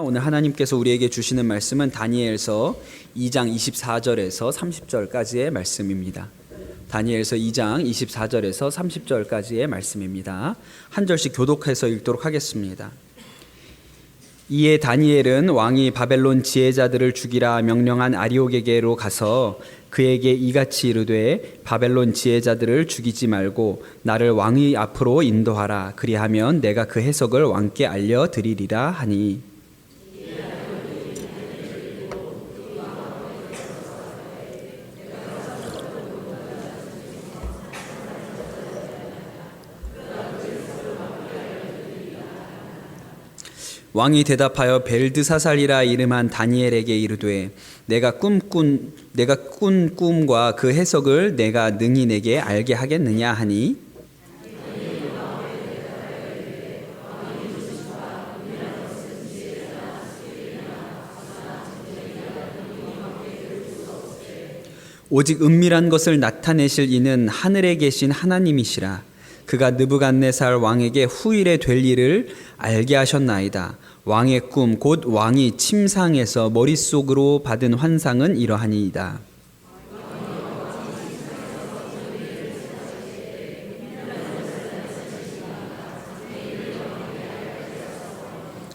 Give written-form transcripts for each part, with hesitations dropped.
오늘 하나님께서 우리에게 주시는 말씀은 다니엘서 2장 24절에서 30절까지의 말씀입니다. 다니엘서 2장 24절에서 30절까지의 말씀입니다. 한 절씩 교독해서 읽도록 하겠습니다. 이에 다니엘은 왕이 바벨론 지혜자들을 죽이라 명령한 아리옥에게로 가서 그에게 이같이 이르되 바벨론 지혜자들을 죽이지 말고 나를 왕의 앞으로 인도하라. 그리하면 내가 그 해석을 왕께 알려드리리라 하니, 왕이 대답하여 벨드사살이라 이름한 다니엘에게 이르되 내가 꾼 꿈과 그 해석을 내가 능히 내게 알게 하겠느냐 하니, 오직 은밀한 것을 나타내실 이는 하늘에 계신 하나님이시라. 그가 느부갓네살 왕에게 후일에 될 일을 알게 하셨나이다. 왕의 꿈 곧 왕이 침상에서 머릿속으로 받은 환상은 이러하니이다.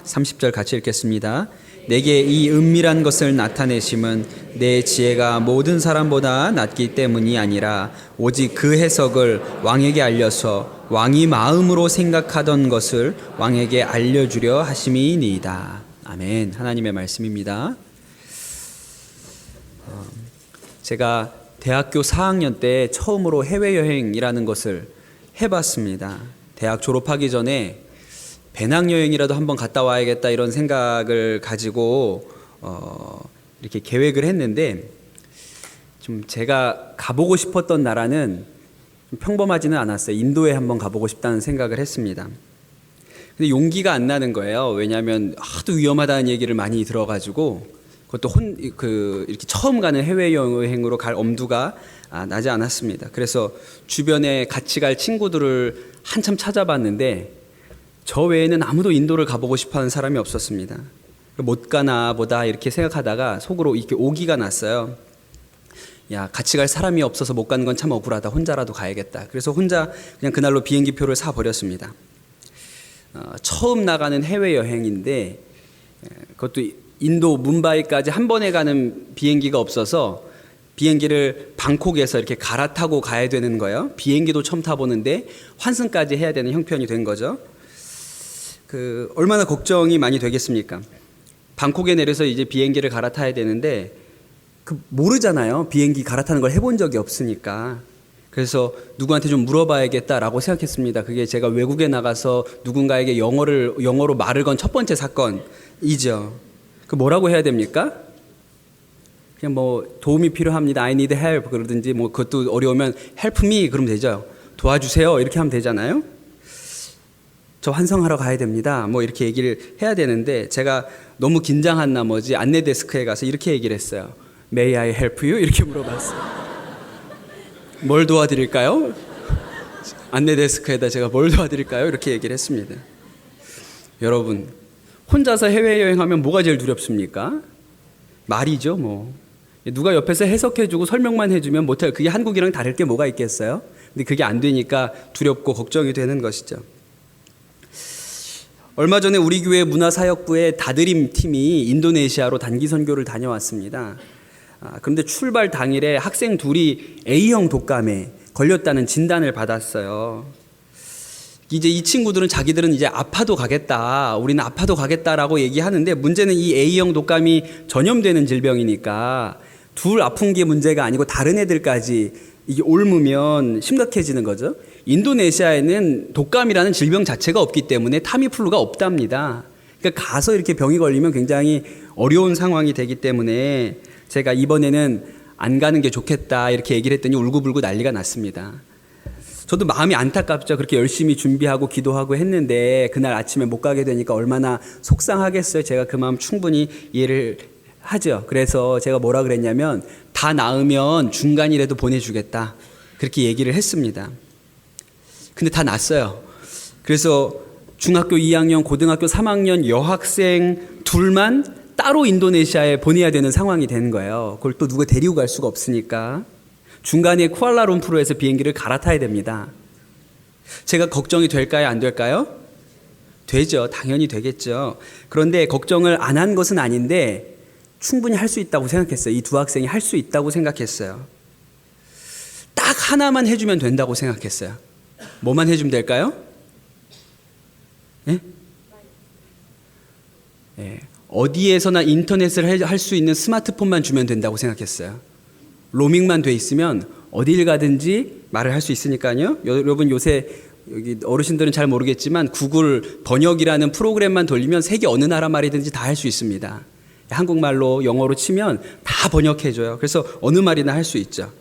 30절 같이 읽겠습니다. 내게 이 은밀한 것을 나타내심은 내 지혜가 모든 사람보다 낮기 때문이 아니라 오직 그 해석을 왕에게 알려서 왕이 마음으로 생각하던 것을 왕에게 알려주려 하심이니이다. 아멘. 하나님의 말씀입니다. 제가 대학교 4학년 때 처음으로 해외여행이라는 것을 해봤습니다. 대학 졸업하기 전에 배낭여행이라도 한번 갔다 와야겠다 이런 생각을 가지고 이렇게 계획을 했는데, 좀 제가 가보고 싶었던 나라는 평범하지는 않았어요. 인도에 한번 가보고 싶다는 생각을 했습니다. 근데 용기가 안 나는 거예요. 왜냐하면 하도 위험하다는 얘기를 많이 들어가지고, 그것도 이렇게 처음 가는 해외여행으로 갈 엄두가 나지 않았습니다. 그래서 주변에 같이 갈 친구들을 한참 찾아봤는데 저 외에는 아무도 인도를 가보고 싶어하는 사람이 없었습니다. 못 가나 보다 이렇게 생각하다가 속으로 이렇게 오기가 났어요. 야, 같이 갈 사람이 없어서 못 가는 건 참 억울하다. 혼자라도 가야겠다. 그래서 혼자 그냥 그날로 비행기표를 사버렸습니다. 처음 나가는 해외여행인데 그것도 인도 뭄바이까지 한 번에 가는 비행기가 없어서 비행기를 방콕에서 이렇게 갈아타고 가야 되는 거예요. 비행기도 처음 타보는데 환승까지 해야 되는 형편이 된 거죠. 얼마나 걱정이 많이 되겠습니까? 방콕에 내려서 이제 비행기를 갈아타야 되는데 모르잖아요. 비행기 갈아타는 걸 해본 적이 없으니까. 그래서 누구한테 좀 물어봐야겠다라고 생각했습니다. 그게 제가 외국에 나가서 누군가에게 영어로 말을 건 첫 번째 사건이죠. 뭐라고 해야 됩니까? 그냥 도움이 필요합니다. I need help 그러든지 그것도 어려우면 help me 그러면 되죠. 도와주세요 이렇게 하면 되잖아요. 저 환승하러 가야 됩니다. 이렇게 얘기를 해야 되는데 제가 너무 긴장한 나머지 안내 데스크에 가서 이렇게 얘기를 했어요. May I help you? 이렇게 물어봤어요. 뭘 도와드릴까요? 안내 데스크에다 제가 뭘 도와드릴까요? 이렇게 얘기를 했습니다. 여러분, 혼자서 해외여행하면 뭐가 제일 두렵습니까? 말이죠. 누가 옆에서 해석해주고 설명만 해주면 못할, 그게 한국이랑 다를 게 뭐가 있겠어요? 근데 그게 안 되니까 두렵고 걱정이 되는 것이죠. 얼마 전에 우리 교회 문화사역부의 다드림 팀이 인도네시아로 단기 선교를 다녀왔습니다. 그런데 출발 당일에 학생 둘이 A형 독감에 걸렸다는 진단을 받았어요. 이제 이 친구들은 자기들은 이제 아파도 가겠다, 우리는 아파도 가겠다라고 얘기하는데, 문제는 이 A형 독감이 전염되는 질병이니까 둘 아픈 게 문제가 아니고 다른 애들까지 이게 옮으면 심각해지는 거죠. 인도네시아에는 독감이라는 질병 자체가 없기 때문에 타미플루가 없답니다. 그러니까 가서 이렇게 병이 걸리면 굉장히 어려운 상황이 되기 때문에 제가 이번에는 안 가는 게 좋겠다 이렇게 얘기를 했더니 울고불고 난리가 났습니다. 저도 마음이 안타깝죠. 그렇게 열심히 준비하고 기도하고 했는데 그날 아침에 못 가게 되니까 얼마나 속상하겠어요. 제가 그 마음 충분히 이해를 하죠. 그래서 제가 뭐라 그랬냐면 다 나으면 중간이라도 보내주겠다 그렇게 얘기를 했습니다. 근데 다 났어요. 그래서 중학교 2학년, 고등학교 3학년 여학생 둘만 따로 인도네시아에 보내야 되는 상황이 되는 거예요. 그걸 또 누가 데리고 갈 수가 없으니까 중간에 쿠알라룸푸르에서 비행기를 갈아타야 됩니다. 제가 걱정이 될까요? 안 될까요? 되죠. 당연히 되겠죠. 그런데 걱정을 안 한 것은 아닌데 충분히 할 수 있다고 생각했어요. 이 두 학생이 할 수 있다고 생각했어요. 딱 하나만 해주면 된다고 생각했어요. 뭐만 해주면 될까요? 네? 네. 어디에서나 인터넷을 할 수 있는 스마트폰만 주면 된다고 생각했어요. 로밍만 돼 있으면 어딜 가든지 말을 할 수 있으니까요. 여러분 요새 여기 어르신들은 잘 모르겠지만 구글 번역이라는 프로그램만 돌리면 세계 어느 나라 말이든지 다 할 수 있습니다. 한국말로 영어로 치면 다 번역해줘요. 그래서 어느 말이나 할 수 있죠.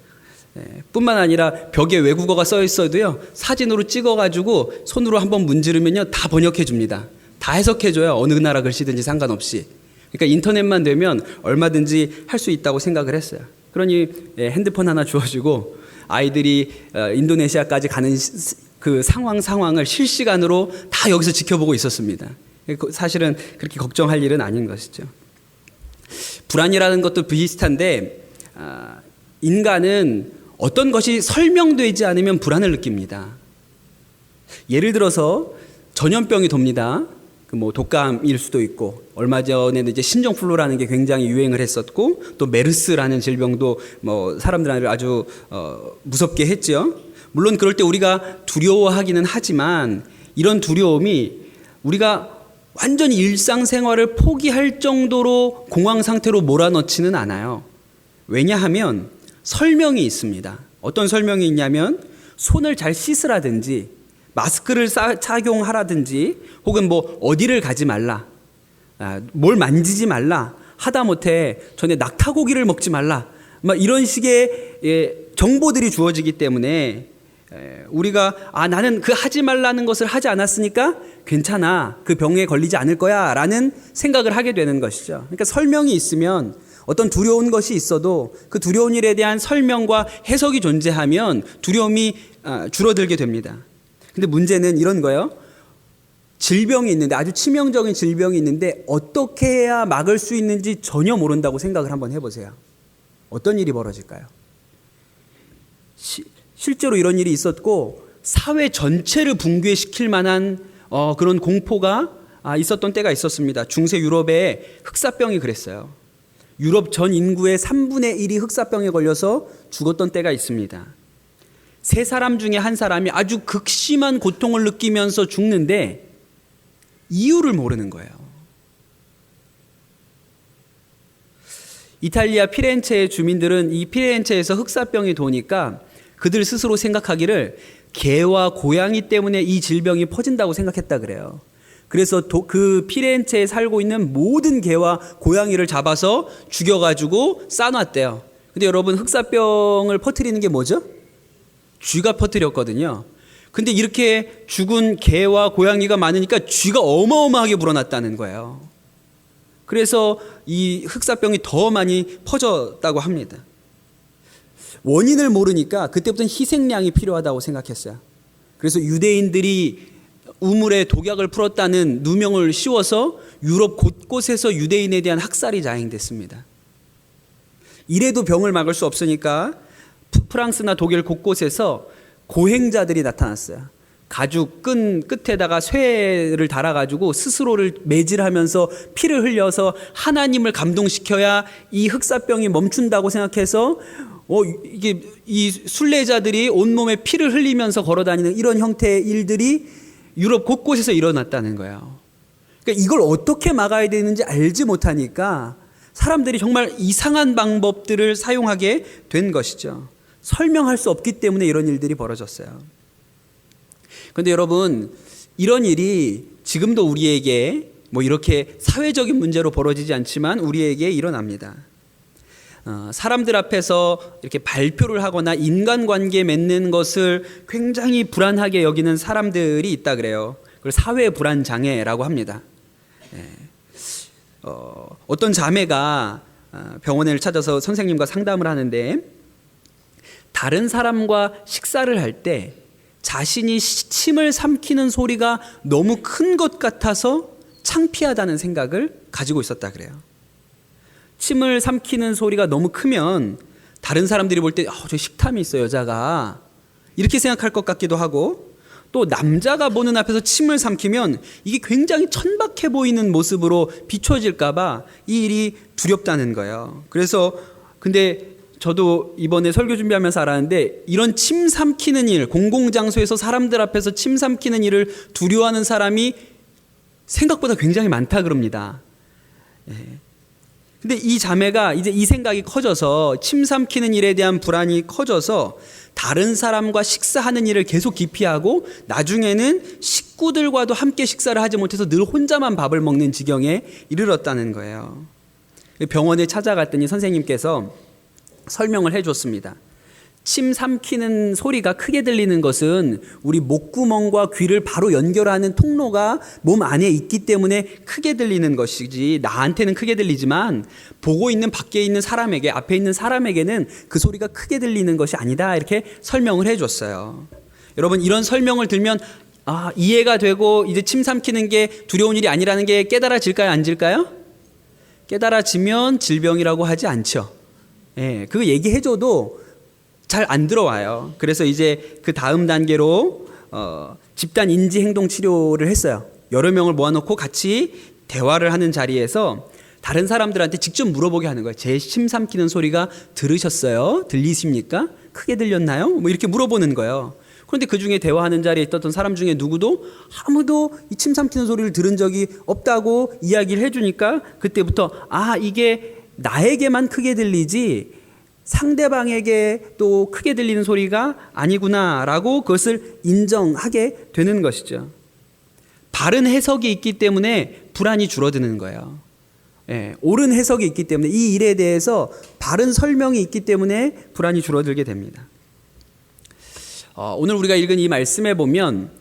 뿐만 아니라 벽에 외국어가 써 있어도요, 사진으로 찍어가지고 손으로 한번 문지르면요 다 번역해 줍니다. 다 해석해 줘요. 어느 나라 글씨든지 상관없이. 그러니까 인터넷만 되면 얼마든지 할 수 있다고 생각을 했어요. 그러니 핸드폰 하나 주어주고 아이들이 인도네시아까지 가는 그 상황을 실시간으로 다 여기서 지켜보고 있었습니다. 사실은 그렇게 걱정할 일은 아닌 것이죠. 불안이라는 것도 비슷한데 인간은 어떤 것이 설명되지 않으면 불안을 느낍니다. 예를 들어서 전염병이 돕니다. 뭐 독감일 수도 있고, 얼마 전에는 이제 신종플루라는 게 굉장히 유행을 했었고, 또 메르스라는 질병도 뭐 사람들을 아주 무섭게 했죠. 물론 그럴 때 우리가 두려워하기는 하지만 이런 두려움이 우리가 완전히 일상생활을 포기할 정도로 공황 상태로 몰아넣지는 않아요. 왜냐하면 설명이 있습니다. 어떤 설명이 있냐면 손을 잘 씻으라든지 마스크를 착용하라든지 혹은 뭐 어디를 가지 말라, 뭘 만지지 말라, 하다못해 전에 낙타고기를 먹지 말라, 막 이런 식의 정보들이 주어지기 때문에 우리가 나는 그 하지 말라는 것을 하지 않았으니까 괜찮아, 그 병에 걸리지 않을 거야 라는 생각을 하게 되는 것이죠. 그러니까 설명이 있으면 어떤 두려운 것이 있어도 그 두려운 일에 대한 설명과 해석이 존재하면 두려움이 줄어들게 됩니다. 근데 문제는 이런 거예요. 질병이 있는데, 아주 치명적인 질병이 있는데 어떻게 해야 막을 수 있는지 전혀 모른다고 생각을 한번 해보세요. 어떤 일이 벌어질까요? 실제로 이런 일이 있었고 사회 전체를 붕괴시킬 만한 그런 공포가 있었던 때가 있었습니다. 중세 유럽에 흑사병이 그랬어요. 유럽 전 인구의 3분의 1이 흑사병에 걸려서 죽었던 때가 있습니다. 세 사람 중에 한 사람이 아주 극심한 고통을 느끼면서 죽는데 이유를 모르는 거예요. 이탈리아 피렌체의 주민들은 이 피렌체에서 흑사병이 도니까 그들 스스로 생각하기를 개와 고양이 때문에 이 질병이 퍼진다고 생각했다 그래요. 그래서 그 피렌체에 살고 있는 모든 개와 고양이를 잡아서 죽여가지고 싸놨대요. 근데 여러분, 흑사병을 퍼뜨리는 게 뭐죠? 쥐가 퍼뜨렸거든요. 근데 이렇게 죽은 개와 고양이가 많으니까 쥐가 어마어마하게 불어났다는 거예요. 그래서 이 흑사병이 더 많이 퍼졌다고 합니다. 원인을 모르니까 그때부터는 희생양이 필요하다고 생각했어요. 그래서 유대인들이 우물에 독약을 풀었다는 누명을 씌워서 유럽 곳곳에서 유대인에 대한 학살이 자행됐습니다. 이래도 병을 막을 수 없으니까 프랑스나 독일 곳곳에서 고행자들이 나타났어요. 가죽 끈 끝에다가 쇠를 달아가지고 스스로를 매질하면서 피를 흘려서 하나님을 감동시켜야 이 흑사병이 멈춘다고 생각해서 이게 이 순례자들이 온몸에 피를 흘리면서 걸어다니는 이런 형태의 일들이 유럽 곳곳에서 일어났다는 거예요. 그러니까 이걸 어떻게 막아야 되는지 알지 못하니까 사람들이 정말 이상한 방법들을 사용하게 된 것이죠. 설명할 수 없기 때문에 이런 일들이 벌어졌어요. 그런데 여러분, 이런 일이 지금도 우리에게 뭐 이렇게 사회적인 문제로 벌어지지 않지만 우리에게 일어납니다. 사람들 앞에서 이렇게 발표를 하거나 인간관계 맺는 것을 굉장히 불안하게 여기는 사람들이 있다 그래요. 그걸 사회 불안 장애라고 합니다. 어떤 자매가 병원을 찾아서 선생님과 상담을 하는데 다른 사람과 식사를 할 때 자신이 침을 삼키는 소리가 너무 큰 것 같아서 창피하다는 생각을 가지고 있었다 그래요. 침을 삼키는 소리가 너무 크면 다른 사람들이 볼 때 저 식탐이 있어 여자가 이렇게 생각할 것 같기도 하고, 또 남자가 보는 앞에서 침을 삼키면 이게 굉장히 천박해 보이는 모습으로 비춰질까 봐 이 일이 두렵다는 거예요. 그래서 근데 저도 이번에 설교 준비하면서 알았는데, 이런 침 삼키는 일, 공공장소에서 사람들 앞에서 침 삼키는 일을 두려워하는 사람이 생각보다 굉장히 많다 그럽니다. 근데 이 자매가 이제 이 생각이 커져서, 침 삼키는 일에 대한 불안이 커져서 다른 사람과 식사하는 일을 계속 기피하고, 나중에는 식구들과도 함께 식사를 하지 못해서 늘 혼자만 밥을 먹는 지경에 이르렀다는 거예요. 병원에 찾아갔더니 선생님께서 설명을 해줬습니다. 침 삼키는 소리가 크게 들리는 것은 우리 목구멍과 귀를 바로 연결하는 통로가 몸 안에 있기 때문에 크게 들리는 것이지, 나한테는 크게 들리지만 보고 있는 밖에 있는 사람에게, 앞에 있는 사람에게는 그 소리가 크게 들리는 것이 아니다, 이렇게 설명을 해줬어요. 여러분, 이런 설명을 들면 이해가 되고 이제 침 삼키는 게 두려운 일이 아니라는 게 깨달아질까요, 안 질까요? 깨달아지면 질병이라고 하지 않죠. 그거 얘기해줘도 잘 안 들어와요. 그래서 이제 그 다음 단계로 집단 인지 행동 치료를 했어요. 여러 명을 모아놓고 같이 대화를 하는 자리에서 다른 사람들한테 직접 물어보게 하는 거예요. 제 침 삼키는 소리가 들으셨어요? 들리십니까? 크게 들렸나요? 뭐 이렇게 물어보는 거예요. 그런데 그 중에 대화하는 자리에 있었던 사람 중에 누구도 아무도 이 침 삼키는 소리를 들은 적이 없다고 이야기를 해주니까, 그때부터 이게 나에게만 크게 들리지 상대방에게 또 크게 들리는 소리가 아니구나라고 그것을 인정하게 되는 것이죠. 바른 해석이 있기 때문에 불안이 줄어드는 거예요. 옳은 해석이 있기 때문에, 이 일에 대해서 바른 설명이 있기 때문에 불안이 줄어들게 됩니다. 오늘 우리가 읽은 이 말씀에 보면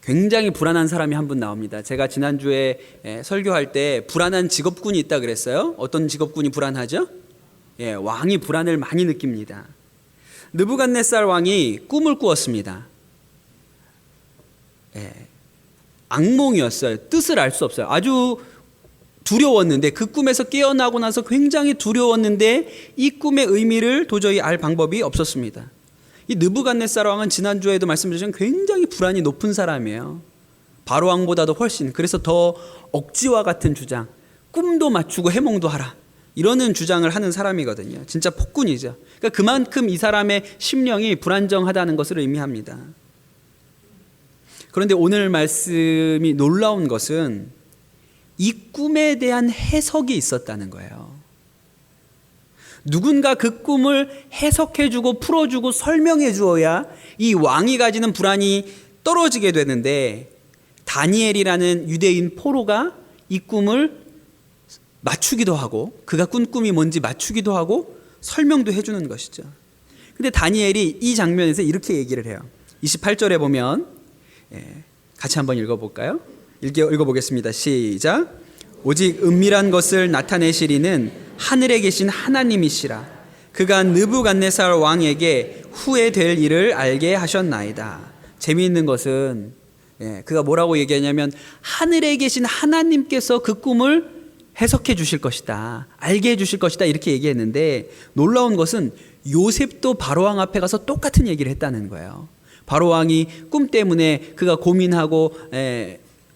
굉장히 불안한 사람이 한 분 나옵니다. 제가 지난주에 설교할 때 불안한 직업군이 있다 그랬어요. 어떤 직업군이 불안하죠? 왕이 불안을 많이 느낍니다. 느부갓네살 왕이 꿈을 꾸었습니다. 악몽이었어요. 뜻을 알 수 없어요. 아주 두려웠는데, 그 꿈에서 깨어나고 나서 굉장히 두려웠는데 이 꿈의 의미를 도저히 알 방법이 없었습니다. 이 느부갓네살 왕은 지난주에도 말씀드렸지만 굉장히 불안이 높은 사람이에요. 바로 왕보다도 훨씬. 그래서 더 억지와 같은 주장, 꿈도 맞추고 해몽도 하라, 이러는 주장을 하는 사람이거든요. 진짜 폭군이죠. 그러니까 그만큼 이 사람의 심령이 불안정하다는 것을 의미합니다. 그런데 오늘 말씀이 놀라운 것은 이 꿈에 대한 해석이 있었다는 거예요. 누군가 그 꿈을 해석해주고 풀어주고 설명해 주어야 이 왕이 가지는 불안이 떨어지게 되는데, 다니엘이라는 유대인 포로가 이 꿈을 맞추기도 하고, 그가 꾼 꿈이 뭔지 맞추기도 하고 설명도 해주는 것이죠. 근데 다니엘이 이 장면에서 이렇게 얘기를 해요. 28절에 보면, 같이 한번 읽어볼까요? 읽어보겠습니다. 시작. 오직 은밀한 것을 나타내시리는 하늘에 계신 하나님이시라. 그가 느부갓네살 왕에게 후에 될 일을 알게 하셨나이다. 재미있는 것은 그가 뭐라고 얘기하냐면, 하늘에 계신 하나님께서 그 꿈을 해석해 주실 것이다, 알게 해 주실 것이다, 이렇게 얘기했는데, 놀라운 것은 요셉도 바로왕 앞에 가서 똑같은 얘기를 했다는 거예요. 바로왕이 꿈 때문에 그가 고민하고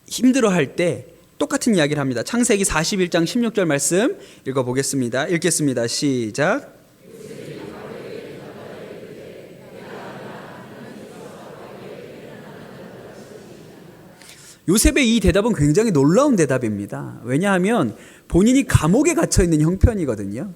힘들어할 때 똑같은 이야기를 합니다. 창세기 41장 16절 말씀 읽어보겠습니다. 읽겠습니다. 시작. 요셉의 이 대답은 굉장히 놀라운 대답입니다. 왜냐하면 본인이 감옥에 갇혀 있는 형편이거든요.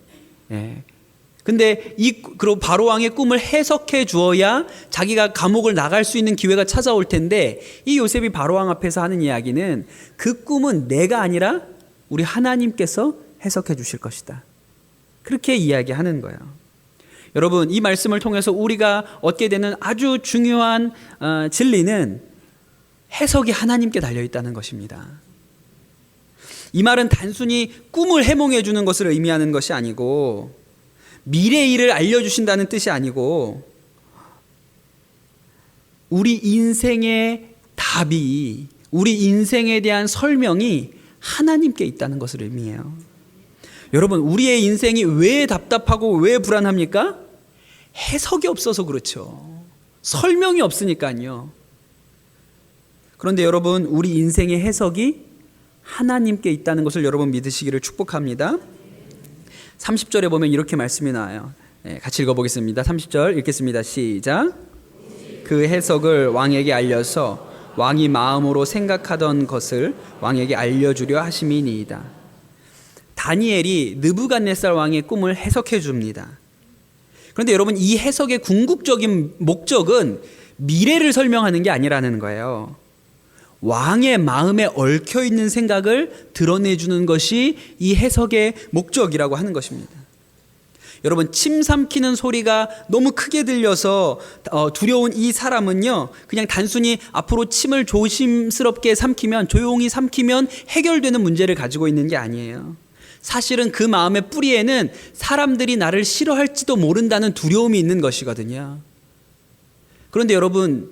근데 그리고 바로왕의 꿈을 해석해 주어야 자기가 감옥을 나갈 수 있는 기회가 찾아올 텐데, 이 요셉이 바로왕 앞에서 하는 이야기는 그 꿈은 내가 아니라 우리 하나님께서 해석해 주실 것이다, 그렇게 이야기하는 거예요. 여러분, 이 말씀을 통해서 우리가 얻게 되는 아주 중요한 진리는 해석이 하나님께 달려있다는 것입니다. 이 말은 단순히 꿈을 해몽해 주는 것을 의미하는 것이 아니고, 미래의 일을 알려주신다는 뜻이 아니고, 우리 인생의 답이, 우리 인생에 대한 설명이 하나님께 있다는 것을 의미해요. 여러분, 우리의 인생이 왜 답답하고 왜 불안합니까? 해석이 없어서 그렇죠. 설명이 없으니까요. 그런데 여러분, 우리 인생의 해석이 하나님께 있다는 것을 여러분 믿으시기를 축복합니다. 30절에 보면 이렇게 말씀이 나와요. 같이 읽어보겠습니다. 30절 읽겠습니다. 시작. 그 해석을 왕에게 알려서 왕이 마음으로 생각하던 것을 왕에게 알려주려 하심이니이다. 다니엘이 느부갓네살 왕의 꿈을 해석해 줍니다. 그런데 여러분, 이 해석의 궁극적인 목적은 미래를 설명하는 게 아니라는 거예요. 왕의 마음에 얽혀 있는 생각을 드러내주는 것이 이 해석의 목적이라고 하는 것입니다. 여러분, 침 삼키는 소리가 너무 크게 들려서 두려운 이 사람은요, 그냥 단순히 앞으로 침을 조심스럽게 삼키면, 조용히 삼키면 해결되는 문제를 가지고 있는 게 아니에요. 사실은 그 마음의 뿌리에는 사람들이 나를 싫어할지도 모른다는 두려움이 있는 것이거든요. 그런데 여러분,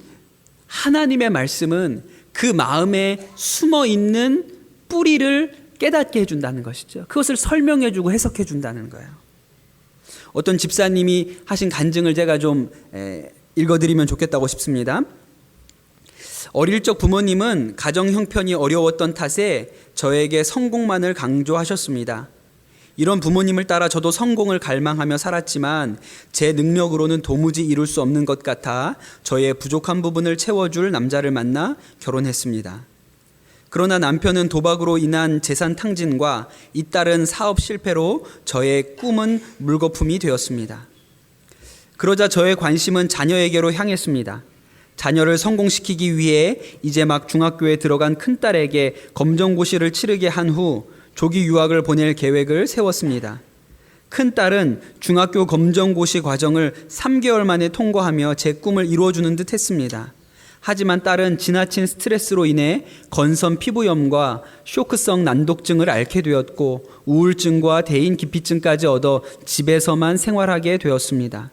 하나님의 말씀은 그 마음에 숨어 있는 뿌리를 깨닫게 해준다는 것이죠. 그것을 설명해주고 해석해준다는 거예요. 어떤 집사님이 하신 간증을 제가 좀 읽어드리면 좋겠다고 싶습니다. 어릴 적 부모님은 가정 형편이 어려웠던 탓에 저에게 성공만을 강조하셨습니다. 이런 부모님을 따라 저도 성공을 갈망하며 살았지만 제 능력으로는 도무지 이룰 수 없는 것 같아 저의 부족한 부분을 채워줄 남자를 만나 결혼했습니다. 그러나 남편은 도박으로 인한 재산 탕진과 잇따른 사업 실패로 저의 꿈은 물거품이 되었습니다. 그러자 저의 관심은 자녀에게로 향했습니다. 자녀를 성공시키기 위해 이제 막 중학교에 들어간 큰딸에게 검정고시를 치르게 한 후 조기 유학을 보낼 계획을 세웠습니다. 큰딸은 중학교 검정고시 과정을 3개월 만에 통과하며 제 꿈을 이루어주는 듯 했습니다. 하지만 딸은 지나친 스트레스로 인해 건선 피부염과 쇼크성 난독증을 앓게 되었고 우울증과 대인 기피증까지 얻어 집에서만 생활하게 되었습니다.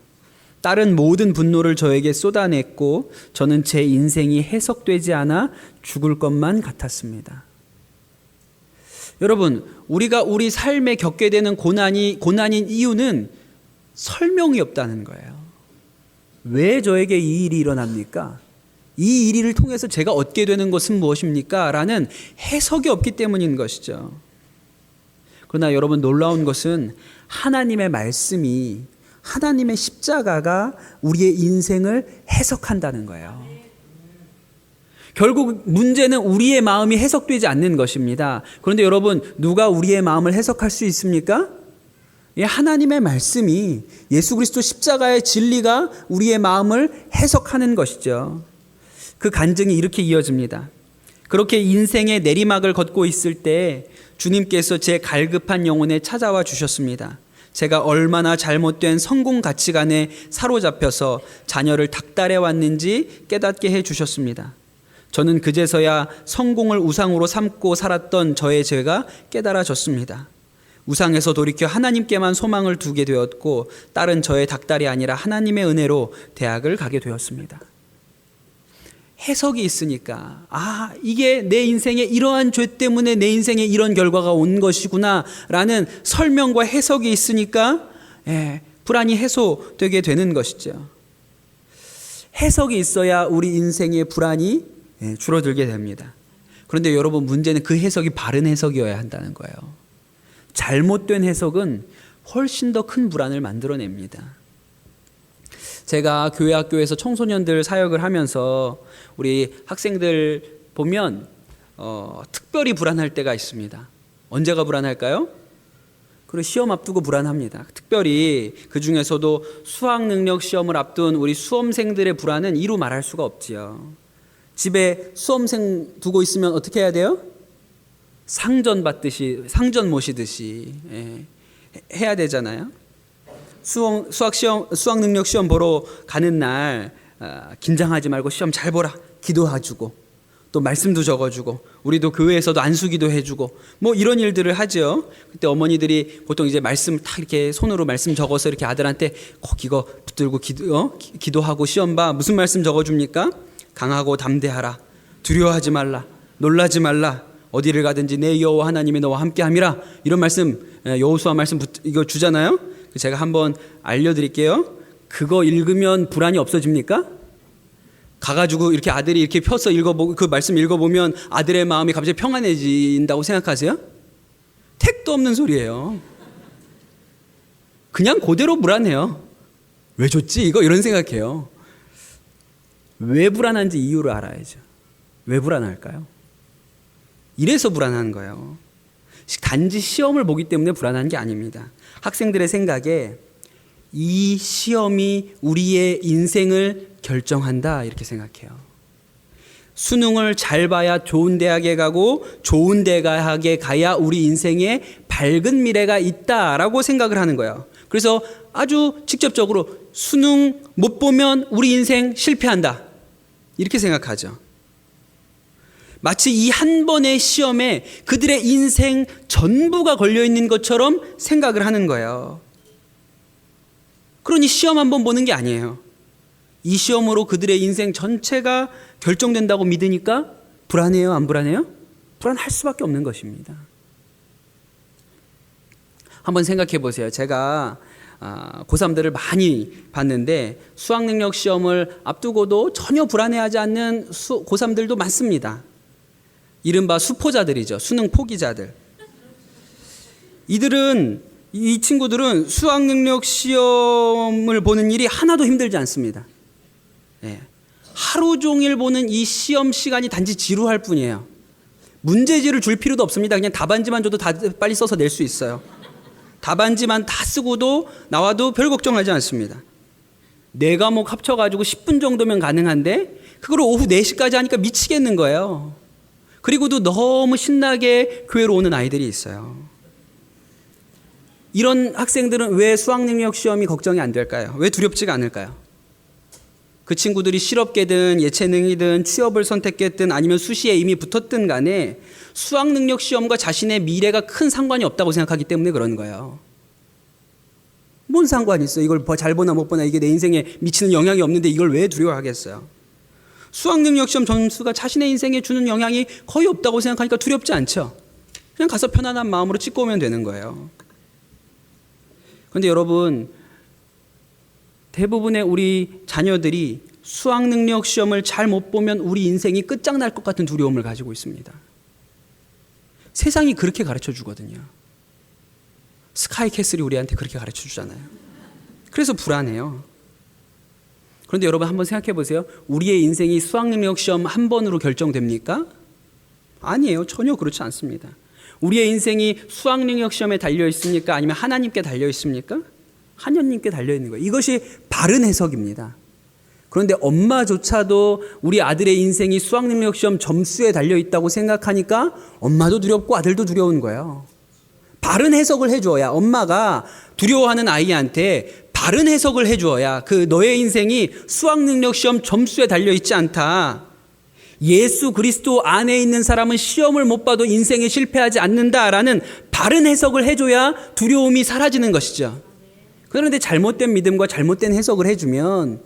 딸은 모든 분노를 저에게 쏟아냈고 저는 제 인생이 해석되지 않아 죽을 것만 같았습니다. 여러분, 우리가 우리 삶에 겪게 되는 고난인 이유는 설명이 없다는 거예요. 왜 저에게 이 일이 일어납니까? 이 일을 통해서 제가 얻게 되는 것은 무엇입니까? 라는 해석이 없기 때문인 것이죠. 그러나 여러분, 놀라운 것은 하나님의 말씀이, 하나님의 십자가가 우리의 인생을 해석한다는 거예요. 결국 문제는 우리의 마음이 해석되지 않는 것입니다. 그런데 여러분, 누가 우리의 마음을 해석할 수 있습니까? 하나님의 말씀이, 예수 그리스도 십자가의 진리가 우리의 마음을 해석하는 것이죠. 그 간증이 이렇게 이어집니다. 그렇게 인생의 내리막을 걷고 있을 때 주님께서 제 갈급한 영혼에 찾아와 주셨습니다. 제가 얼마나 잘못된 성공 가치관에 사로잡혀서 자녀를 닥달해 왔는지 깨닫게 해 주셨습니다. 저는 그제서야 성공을 우상으로 삼고 살았던 저의 죄가 깨달아졌습니다. 우상에서 돌이켜 하나님께만 소망을 두게 되었고 딸은 저의 닥달이 아니라 하나님의 은혜로 대학을 가게 되었습니다. 해석이 있으니까, 이게 내 인생에 이러한 죄 때문에 내 인생에 이런 결과가 온 것이구나 라는 설명과 해석이 있으니까 불안이 해소되게 되는 것이죠. 해석이 있어야 우리 인생의 불안이 줄어들게 됩니다. 그런데 여러분, 문제는 그 해석이 바른 해석이어야 한다는 거예요. 잘못된 해석은 훨씬 더 큰 불안을 만들어냅니다. 제가 교회 학교에서 청소년들 사역을 하면서 우리 학생들 보면 특별히 불안할 때가 있습니다. 언제가 불안할까요? 그리고 시험 앞두고 불안합니다. 특별히 그 중에서도 수학 능력 시험을 앞둔 우리 수험생들의 불안은 이루 말할 수가 없지요. 집에 수험생 두고 있으면 어떻게 해야 돼요? 상전 모시듯이 해야 되잖아요. 수학 능력 시험 보러 가는 날 긴장하지 말고 시험 잘 보라 기도해주고 또 말씀도 적어주고 우리도 교회에서도 안수기도 해주고 뭐 이런 일들을 하죠. 그때 어머니들이 보통 이제 말씀 딱 이렇게 손으로 말씀 적어서 이렇게 아들한테 꼭 이거 붙들고 기도하고 시험 봐. 무슨 말씀 적어줍니까? 강하고 담대하라. 두려워하지 말라. 놀라지 말라. 어디를 가든지 내 여호와 하나님이 너와 함께함이라. 이런 말씀, 여호수아 말씀 이거 주잖아요. 제가 한번 알려드릴게요. 그거 읽으면 불안이 없어집니까? 가가지고 이렇게 아들이 이렇게 펴서 읽어보고 그 말씀 읽어보면 아들의 마음이 갑자기 평안해진다고 생각하세요? 택도 없는 소리예요. 그냥 그대로 불안해요. 왜 줬지 이거? 이런 생각해요. 왜 불안한지 이유를 알아야죠. 왜 불안할까요? 이래서 불안한 거예요. 단지 시험을 보기 때문에 불안한 게 아닙니다. 학생들의 생각에 이 시험이 우리의 인생을 결정한다 이렇게 생각해요. 수능을 잘 봐야 좋은 대학에 가고 좋은 대학에 가야 우리 인생에 밝은 미래가 있다라고 생각을 하는 거예요. 그래서 아주 직접적으로 수능 못 보면 우리 인생 실패한다 이렇게 생각하죠. 마치 이 한 번의 시험에 그들의 인생 전부가 걸려있는 것처럼 생각을 하는 거예요. 그러니 시험 한 번 보는 게 아니에요. 이 시험으로 그들의 인생 전체가 결정된다고 믿으니까 불안해요? 안 불안해요? 불안할 수밖에 없는 것입니다. 한번 생각해 보세요. 제가 고3들을 많이 봤는데 수학능력 시험을 앞두고도 전혀 불안해하지 않는 고3들도 많습니다. 이른바 수포자들이죠. 수능 포기자들. 이 친구들은 수학능력 시험을 보는 일이 하나도 힘들지 않습니다. 네. 하루 종일 보는 이 시험 시간이 단지 지루할 뿐이에요. 문제지를 줄 필요도 없습니다. 그냥 답안지만 줘도 다 빨리 써서 낼 수 있어요. 답안지만 다 쓰고도 나와도 별 걱정하지 않습니다. 4과목 합쳐가지고 10분 정도면 가능한데 그걸 오후 4시까지 하니까 미치겠는 거예요. 그리고도 너무 신나게 교회로 오는 아이들이 있어요. 이런 학생들은 왜 수학능력 시험이 걱정이 안 될까요? 왜 두렵지가 않을까요? 그 친구들이 실업계든 예체능이든 취업을 선택했든 아니면 수시에 이미 붙었든 간에 수학능력 시험과 자신의 미래가 큰 상관이 없다고 생각하기 때문에 그런 거예요. 뭔 상관이 있어? 이걸 잘 보나 못 보나 이게 내 인생에 미치는 영향이 없는데 이걸 왜 두려워하겠어요? 수학능력 시험 점수가 자신의 인생에 주는 영향이 거의 없다고 생각하니까 두렵지 않죠. 그냥 가서 편안한 마음으로 찍고 오면 되는 거예요. 그런데 여러분, 대부분의 우리 자녀들이 수학능력 시험을 잘 못 보면 우리 인생이 끝장날 것 같은 두려움을 가지고 있습니다. 세상이 그렇게 가르쳐 주거든요. 스카이캐슬이 우리한테 그렇게 가르쳐 주잖아요. 그래서 불안해요. 그런데 여러분 한번 생각해 보세요. 우리의 인생이 수학능력 시험 한 번으로 결정됩니까? 아니에요. 전혀 그렇지 않습니다. 우리의 인생이 수학능력 시험에 달려 있습니까? 아니면 하나님께 달려 있습니까? 하나님께 달려 있는 거예요. 이것이 바른 해석입니다. 그런데 엄마조차도 우리 아들의 인생이 수학능력 시험 점수에 달려 있다고 생각하니까 엄마도 두렵고 아들도 두려운 거예요. 바른 해석을 해주어야, 엄마가 두려워하는 아이한테 바른 해석을 해주어야 그 너의 인생이 수학능력 시험 점수에 달려있지 않다. 예수 그리스도 안에 있는 사람은 시험을 못 봐도 인생에 실패하지 않는다라는 바른 해석을 해줘야 두려움이 사라지는 것이죠. 그런데 잘못된 믿음과 잘못된 해석을 해주면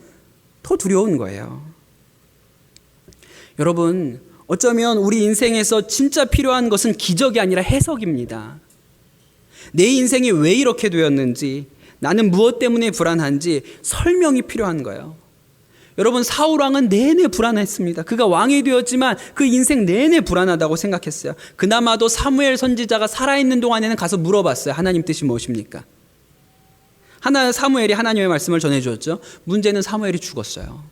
더 두려운 거예요. 여러분, 어쩌면 우리 인생에서 진짜 필요한 것은 기적이 아니라 해석입니다. 내 인생이 왜 이렇게 되었는지, 나는 무엇 때문에 불안한지 설명이 필요한 거예요. 여러분, 사울왕은 내내 불안했습니다. 그가 왕이 되었지만 그 인생 내내 불안하다고 생각했어요. 그나마도 사무엘 선지자가 살아있는 동안에는 가서 물어봤어요. 하나님 뜻이 무엇입니까? 사무엘이 하나님의 말씀을 전해주었죠. 문제는 사무엘이 죽었어요.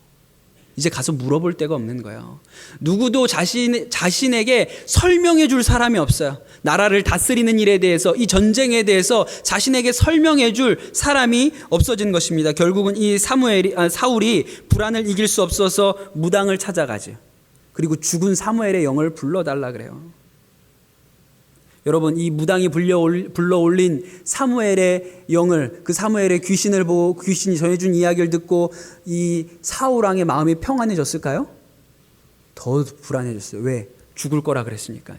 이제 가서 물어볼 데가 없는 거예요. 누구도 자신에게 설명해 줄 사람이 없어요. 나라를 다스리는 일에 대해서, 이 전쟁에 대해서 자신에게 설명해 줄 사람이 없어진 것입니다. 결국은 이 사울이 불안을 이길 수 없어서 무당을 찾아가죠. 그리고 죽은 사무엘의 영을 불러달라 그래요. 여러분, 이 무당이 불러올린 사무엘의 영을, 그 사무엘의 귀신을 보고 귀신이 전해준 이야기를 듣고 이 사울왕의 마음이 평안해졌을까요? 더 불안해졌어요. 왜? 죽을 거라 그랬으니까요.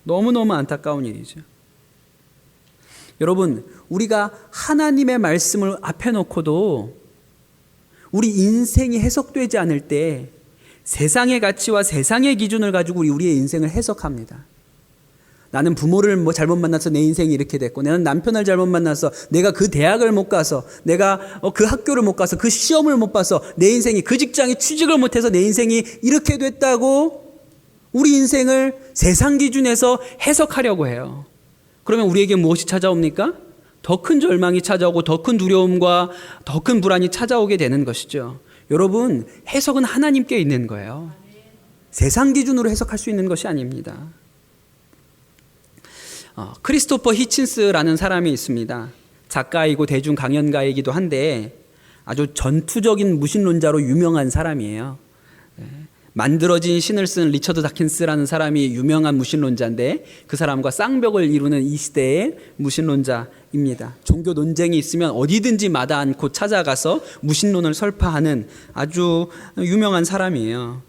너무너무 안타까운 일이죠. 여러분, 우리가 하나님의 말씀을 앞에 놓고도 우리 인생이 해석되지 않을 때 세상의 가치와 세상의 기준을 가지고 우리의 인생을 해석합니다. 나는 부모를 잘못 만나서 내 인생이 이렇게 됐고, 나는 남편을 잘못 만나서 내가 그 대학을 못 가서, 내가 그 학교를 못 가서, 그 시험을 못 봐서 내 인생이, 그 직장에 취직을 못해서 내 인생이 이렇게 됐다고 우리 인생을 세상 기준에서 해석하려고 해요. 그러면 우리에게 무엇이 찾아옵니까? 더 큰 절망이 찾아오고 더 큰 두려움과 더 큰 불안이 찾아오게 되는 것이죠. 여러분, 해석은 하나님께 있는 거예요. 세상 기준으로 해석할 수 있는 것이 아닙니다. 크리스토퍼 히친스라는 사람이 있습니다. 작가이고 대중 강연가이기도 한데 아주 전투적인 무신론자로 유명한 사람이에요. 만들어진 신을 쓴 리처드 다킨스라는 사람이 유명한 무신론자인데 그 사람과 쌍벽을 이루는 이 시대의 무신론자입니다. 종교 논쟁이 있으면 어디든지 마다 않고 찾아가서 무신론을 설파하는 아주 유명한 사람이에요.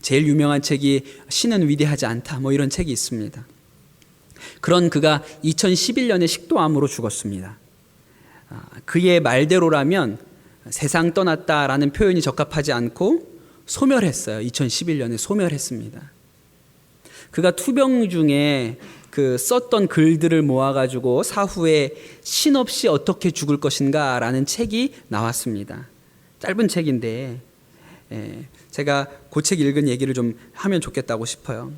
제일 유명한 책이 신은 위대하지 않다, 이런 책이 있습니다. 그런 그가 2011년에 식도암으로 죽었습니다. 그의 말대로라면 세상 떠났다라는 표현이 적합하지 않고 소멸했어요. 2011년에 소멸했습니다. 그가 투병 중에 썼던 글들을 모아가지고 사후에 신 없이 어떻게 죽을 것인가 라는 책이 나왔습니다. 짧은 책인데 제가 그 책 읽은 얘기를 좀 하면 좋겠다고 싶어요.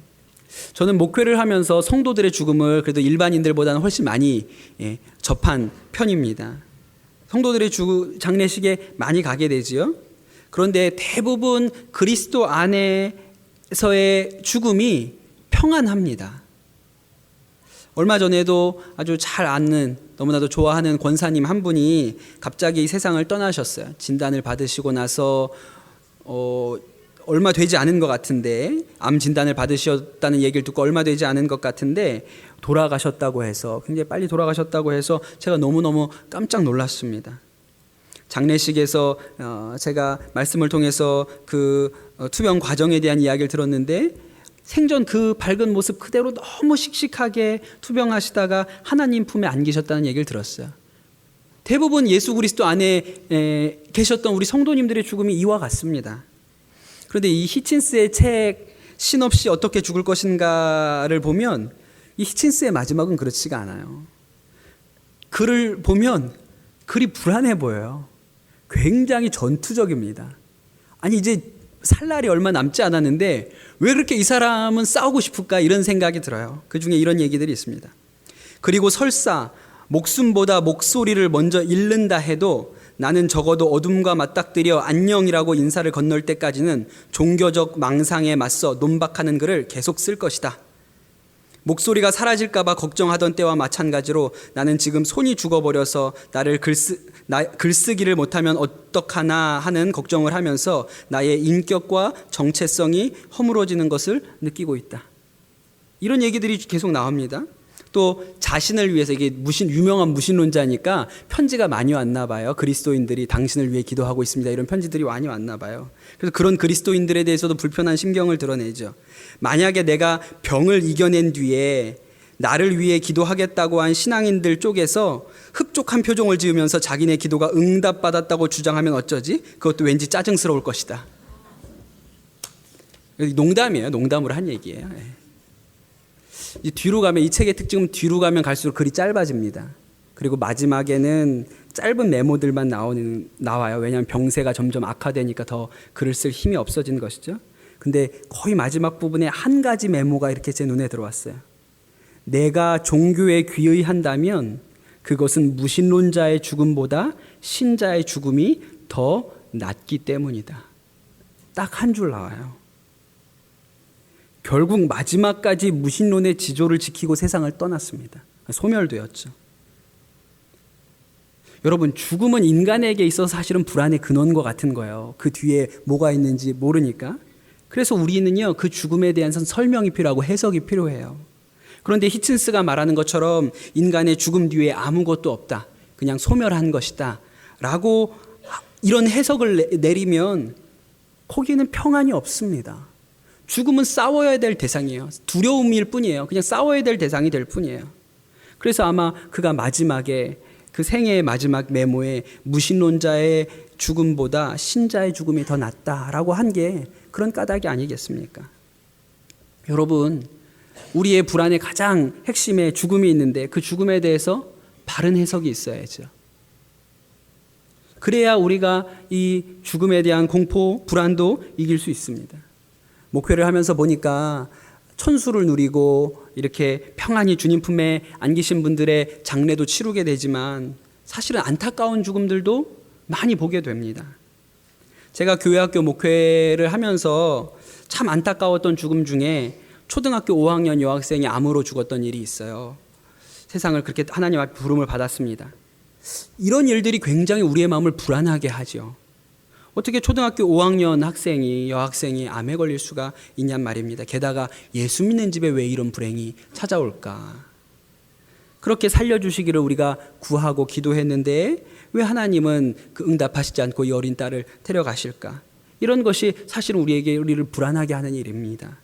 저는 목회를 하면서 성도들의 죽음을 그래도 일반인들보다는 훨씬 많이 접한 편입니다. 성도들의 장례식에 많이 가게 되지요. 그런데 대부분 그리스도 안에서의 죽음이 평안합니다. 얼마 전에도 아주 잘 아는, 너무나도 좋아하는 권사님 한 분이 갑자기 이 세상을 떠나셨어요. 진단을 받으시고 나서 얼마 되지 않은 것 같은데, 암 진단을 받으셨다는 얘기를 듣고 얼마 되지 않은 것 같은데 돌아가셨다고 해서, 굉장히 빨리 돌아가셨다고 해서 제가 너무너무 깜짝 놀랐습니다. 장례식에서 제가 말씀을 통해서 투병 과정에 대한 이야기를 들었는데 생전 그 밝은 모습 그대로 너무 씩씩하게 투병하시다가 하나님 품에 안기셨다는 얘기를 들었어요. 대부분 예수 그리스도 안에 계셨던 우리 성도님들의 죽음이 이와 같습니다. 그런데 이 히친스의 책 신 없이 어떻게 죽을 것인가를 보면 이 히친스의 마지막은 그렇지가 않아요. 글을 보면 글이 불안해 보여요. 굉장히 전투적입니다. 아니, 이제 살 날이 얼마 남지 않았는데 왜 그렇게 이 사람은 싸우고 싶을까, 이런 생각이 들어요. 그 중에 이런 얘기들이 있습니다. 그리고 설사 목숨보다 목소리를 먼저 잃는다 해도 나는 적어도 어둠과 맞닥뜨려 안녕이라고 인사를 건널 때까지는 종교적 망상에 맞서 논박하는 글을 계속 쓸 것이다. 목소리가 사라질까 봐 걱정하던 때와 마찬가지로 나는 지금 손이 죽어버려서 나를 글쓰기를 못하면 어떡하나 하는 걱정을 하면서 나의 인격과 정체성이 허물어지는 것을 느끼고 있다. 이런 얘기들이 계속 나옵니다. 또 자신을 위해서, 이게 유명한 무신론자니까 편지가 많이 왔나 봐요. 그리스도인들이 당신을 위해 기도하고 있습니다, 이런 편지들이 많이 왔나 봐요. 그래서 그런 그리스도인들에 대해서도 불편한 심경을 드러내죠. 만약에 내가 병을 이겨낸 뒤에 나를 위해 기도하겠다고 한 신앙인들 쪽에서 흡족한 표정을 지으면서 자기네 기도가 응답받았다고 주장하면 어쩌지? 그것도 왠지 짜증스러울 것이다. 농담이에요. 농담으로 한 얘기예요. 뒤로 가면, 이 책의 특징은 뒤로 가면 갈수록 글이 짧아집니다. 그리고 마지막에는 짧은 메모들만 나와요. 왜냐하면 병세가 점점 악화되니까 더 글을 쓸 힘이 없어진 것이죠. 근데 거의 마지막 부분에 한 가지 메모가 이렇게 제 눈에 들어왔어요. 내가 종교에 귀의한다면 그것은 무신론자의 죽음보다 신자의 죽음이 더 낫기 때문이다. 딱 한 줄 나와요. 결국 마지막까지 무신론의 지조를 지키고 세상을 떠났습니다. 소멸되었죠. 여러분, 죽음은 인간에게 있어서 사실은 불안의 근원과 같은 거예요. 그 뒤에 뭐가 있는지 모르니까. 그래서 우리는요, 그 죽음에 대한 설명이 필요하고 해석이 필요해요. 그런데 히친스가 말하는 것처럼 인간의 죽음 뒤에 아무것도 없다, 그냥 소멸한 것이다 라고 이런 해석을 내리면 거기에는 평안이 없습니다. 죽음은 싸워야 될 대상이에요. 두려움일 뿐이에요. 그냥 싸워야 될 대상이 될 뿐이에요. 그래서 아마 그가 마지막에, 그 생애의 마지막 메모에 무신론자의 죽음보다 신자의 죽음이 더 낫다라고 한 게 그런 까닭이 아니겠습니까? 여러분, 우리의 불안의 가장 핵심에 죽음이 있는데 그 죽음에 대해서 바른 해석이 있어야죠. 그래야 우리가 이 죽음에 대한 공포, 불안도 이길 수 있습니다. 목회를 하면서 보니까 천수를 누리고 이렇게 평안히 주님 품에 안기신 분들의 장례도 치르게 되지만 사실은 안타까운 죽음들도 많이 보게 됩니다. 제가 교회학교 목회를 하면서 참 안타까웠던 죽음 중에 초등학교 5학년 여학생이 암으로 죽었던 일이 있어요. 세상을 그렇게 하나님 앞에 부름을 받았습니다. 이런 일들이 굉장히 우리의 마음을 불안하게 하죠. 어떻게 초등학교 5학년 여학생이 암에 걸릴 수가 있냔 말입니다. 게다가 예수 믿는 집에 왜 이런 불행이 찾아올까? 그렇게 살려주시기를 우리가 구하고 기도했는데 왜 하나님은 그 응답하시지 않고 이 어린 딸을 데려가실까? 이런 것이 사실은 우리를 불안하게 하는 일입니다.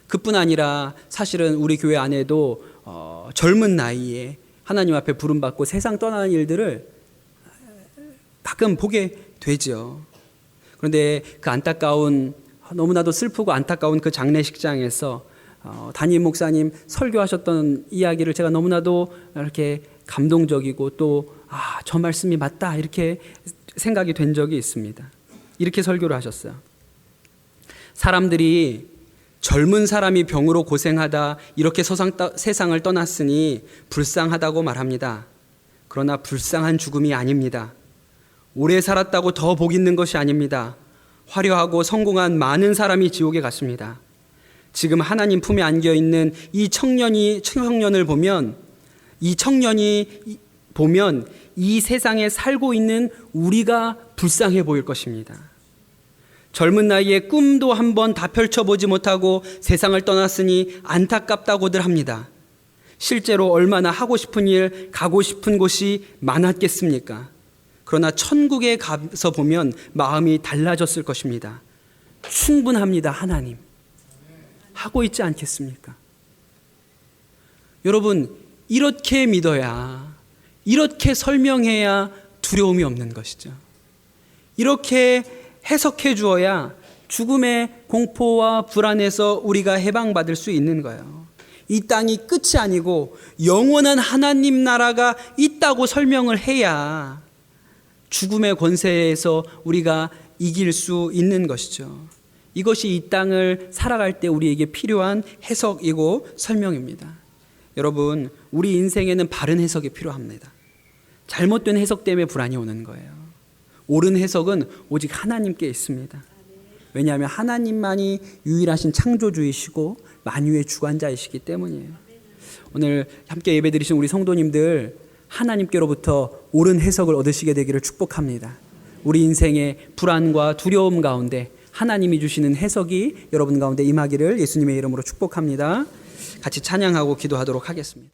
그뿐 아니라 사실은 우리 교회 안에도 젊은 나이에 하나님 앞에 부름받고 세상 떠나는 일들을 가끔 보게 되죠. 그런데 그 너무나도 슬프고 안타까운 그 장례식장에서 담임 목사님 설교하셨던 이야기를 제가 너무나도 이렇게 감동적이고 또 저 말씀이 맞다 이렇게 생각이 된 적이 있습니다. 이렇게 설교를 하셨어요. 사람들이 젊은 사람이 병으로 고생하다 이렇게 세상을 떠났으니 불쌍하다고 말합니다. 그러나 불쌍한 죽음이 아닙니다. 오래 살았다고 더 복 있는 것이 아닙니다. 화려하고 성공한 많은 사람이 지옥에 갔습니다. 지금 하나님 품에 안겨있는 이 청년을 보면 이 세상에 살고 있는 우리가 불쌍해 보일 것입니다. 젊은 나이에 꿈도 한번 다 펼쳐보지 못하고 세상을 떠났으니 안타깝다고들 합니다. 실제로 얼마나 하고 싶은 일, 가고 싶은 곳이 많았겠습니까? 그러나 천국에 가서 보면 마음이 달라졌을 것입니다. 충분합니다, 하나님. 하고 있지 않겠습니까? 여러분, 이렇게 믿어야, 이렇게 설명해야 두려움이 없는 것이죠. 이렇게 해석해 주어야 죽음의 공포와 불안에서 우리가 해방받을 수 있는 거예요. 이 땅이 끝이 아니고 영원한 하나님 나라가 있다고 설명을 해야 죽음의 권세에서 우리가 이길 수 있는 것이죠. 이것이 이 땅을 살아갈 때 우리에게 필요한 해석이고 설명입니다. 여러분, 우리 인생에는 바른 해석이 필요합니다. 잘못된 해석 때문에 불안이 오는 거예요. 옳은 해석은 오직 하나님께 있습니다. 왜냐하면 하나님만이 유일하신 창조주이시고 만유의 주관자이시기 때문이에요. 오늘 함께 예배드리신 우리 성도님들 하나님께로부터 옳은 해석을 얻으시게 되기를 축복합니다. 우리 인생의 불안과 두려움 가운데 하나님이 주시는 해석이 여러분 가운데 임하기를 예수님의 이름으로 축복합니다. 같이 찬양하고 기도하도록 하겠습니다.